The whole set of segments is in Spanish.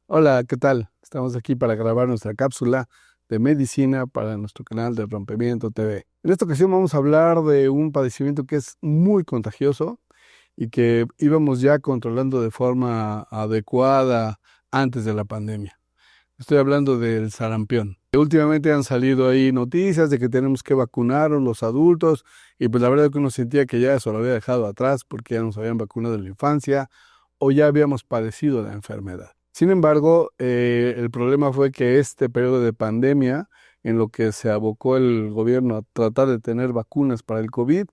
Hola, ¿qué tal? Estamos aquí para grabar nuestra cápsula de medicina para nuestro canal de Rompimiento TV. En esta ocasión vamos a hablar de un padecimiento que es muy contagioso y que íbamos ya controlando de forma adecuada antes de la pandemia. Estoy hablando del sarampión. Últimamente han salido ahí noticias de que tenemos que vacunar a los adultos y pues la verdad que uno sentía que ya eso lo había dejado atrás porque ya nos habían vacunado en la infancia o ya habíamos padecido la enfermedad. Sin embargo, el problema fue que este periodo de pandemia, en lo que se abocó el gobierno a tratar de tener vacunas para el COVID,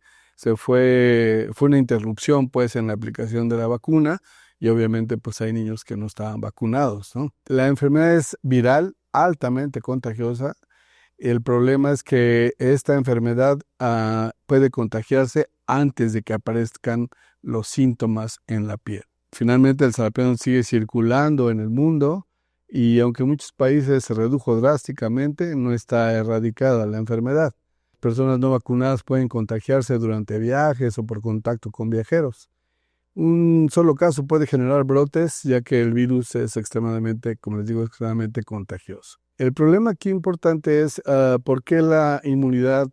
fue una interrupción pues en la aplicación de la vacuna y obviamente pues hay niños que no estaban vacunados, ¿no? La enfermedad es viral, altamente contagiosa. El problema es que esta enfermedad puede contagiarse antes de que aparezcan los síntomas en la piel. Finalmente, el sarampión sigue circulando en el mundo y aunque en muchos países se redujo drásticamente, no está erradicada la enfermedad. Personas no vacunadas pueden contagiarse durante viajes o por contacto con viajeros. Un solo caso puede generar brotes, ya que el virus es extremadamente, como les digo, extremadamente contagioso. El problema aquí importante es por qué la inmunidad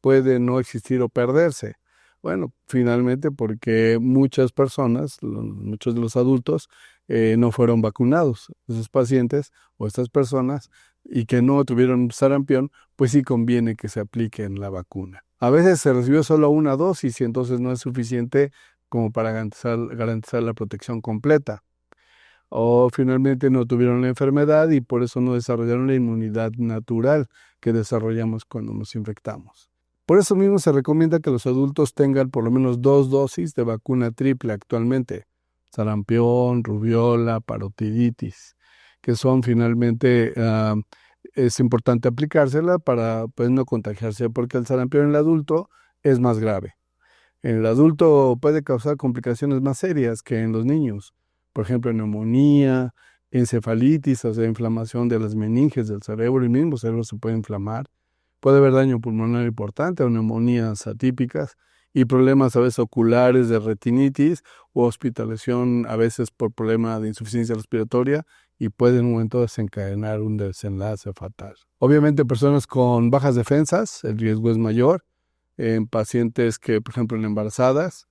puede no existir o perderse. Bueno, finalmente porque muchas personas, muchos de los adultos, no fueron vacunados. Esos pacientes o estas personas y que no tuvieron sarampión, pues sí conviene que se apliquen la vacuna. A veces se recibió solo una dosis y entonces no es suficiente como para garantizar la protección completa. O finalmente no tuvieron la enfermedad y por eso no desarrollaron la inmunidad natural que desarrollamos cuando nos infectamos. Por eso mismo se recomienda que los adultos tengan por lo menos 2 dosis de vacuna triple actualmente: sarampión, rubiola, parotiditis, que son finalmente, es importante aplicársela para pues, no contagiarse, porque el sarampión en el adulto es más grave. En el adulto puede causar complicaciones más serias que en los niños, por ejemplo, neumonía, encefalitis, o sea, inflamación de las meninges del cerebro, el mismo cerebro se puede inflamar, puede haber daño pulmonar importante o neumonías atípicas y problemas a veces oculares de retinitis o hospitalización a veces por problema de insuficiencia respiratoria y puede en un momento desencadenar un desenlace fatal. Obviamente, personas con bajas defensas, el riesgo es mayor en pacientes que, por ejemplo, en embarazadas,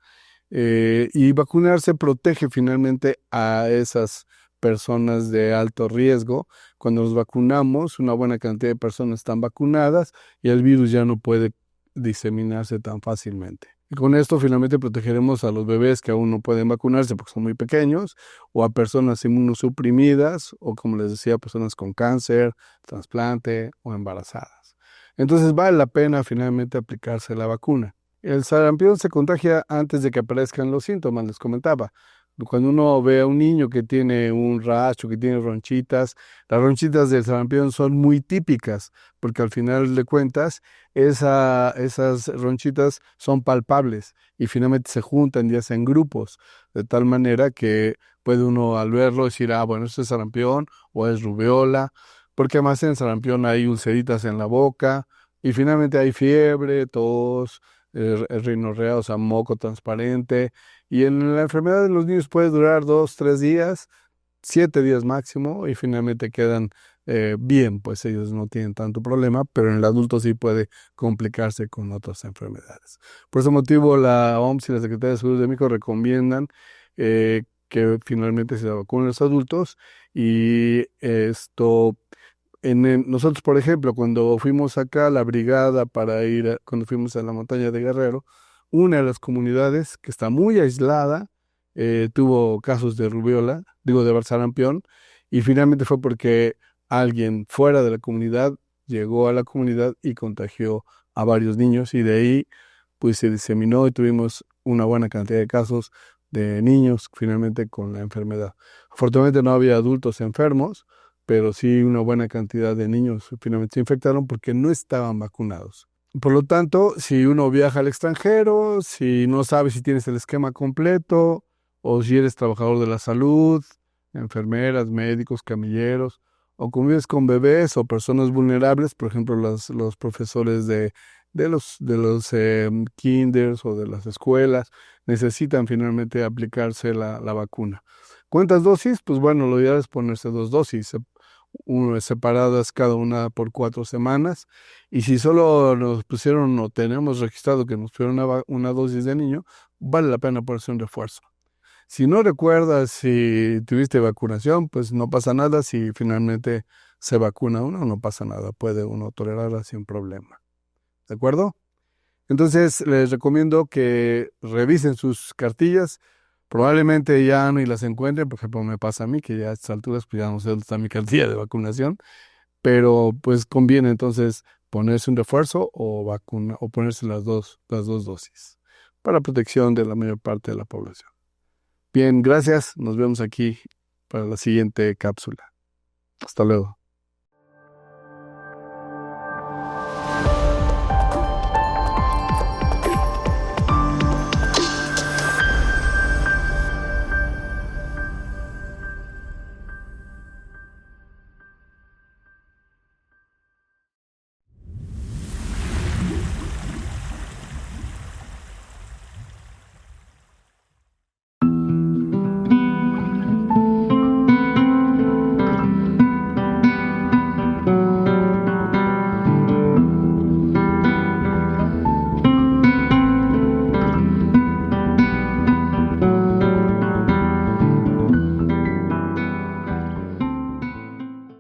y vacunarse protege finalmente a esas personas de alto riesgo. Cuando nos vacunamos, una buena cantidad de personas están vacunadas y el virus ya no puede diseminarse tan fácilmente. Y con esto finalmente protegeremos a los bebés que aún no pueden vacunarse porque son muy pequeños, o a personas inmunosuprimidas, o como les decía, personas con cáncer, trasplante o embarazadas. Entonces vale la pena finalmente aplicarse la vacuna. El sarampión se contagia antes de que aparezcan los síntomas, les comentaba. Cuando uno ve a un niño que tiene un rash o que tiene ronchitas, las ronchitas del sarampión son muy típicas, porque al final de cuentas esas ronchitas son palpables y finalmente se juntan y hacen grupos, de tal manera que puede uno al verlo decir, ah, bueno, esto es sarampión o es rubiola, porque además en sarampión hay ulceritas en la boca y finalmente hay fiebre, tos, rinorrea, o sea, moco transparente. Y en la enfermedad de los niños puede durar 2, 3 días, 7 días máximo, y finalmente quedan bien, pues ellos no tienen tanto problema, pero en el adulto sí puede complicarse con otras enfermedades. Por ese motivo, la OMS y la Secretaría de Salud de México recomiendan que finalmente se vacunen los adultos y esto nosotros, por ejemplo, cuando fuimos acá a la brigada cuando fuimos a la montaña de Guerrero, una de las comunidades que está muy aislada tuvo casos de rubiola, digo de sarampión, y finalmente fue porque alguien fuera de la comunidad llegó a la comunidad y contagió a varios niños y de ahí pues se diseminó y tuvimos una buena cantidad de casos de niños finalmente con la enfermedad. Afortunadamente no había adultos enfermos, pero sí una buena cantidad de niños finalmente se infectaron porque no estaban vacunados. Por lo tanto, si uno viaja al extranjero, si no sabes si tienes el esquema completo o si eres trabajador de la salud, enfermeras, médicos, camilleros, o convives con bebés o personas vulnerables, por ejemplo, los profesores de los kinders o de las escuelas, necesitan finalmente aplicarse la vacuna. ¿Cuántas dosis? Pues bueno, lo ideal es ponerse 2 dosis, separadas cada una por 4 semanas. Y si solo nos pusieron o tenemos registrado que nos pusieron una dosis de niño, vale la pena ponerse un refuerzo. Si no recuerdas si tuviste vacunación, pues no pasa nada. Si finalmente se vacuna uno, no pasa nada. Puede uno tolerarla sin problema. ¿De acuerdo? Entonces, les recomiendo que revisen sus cartillas. Probablemente ya no y las encuentren. Por ejemplo, me pasa a mí que ya a estas alturas pues ya no sé dónde está mi cartilla de vacunación. Pero pues conviene entonces ponerse un refuerzo o vacuna o ponerse las dos dosis para protección de la mayor parte de la población. Bien, gracias. Nos vemos aquí para la siguiente cápsula. Hasta luego.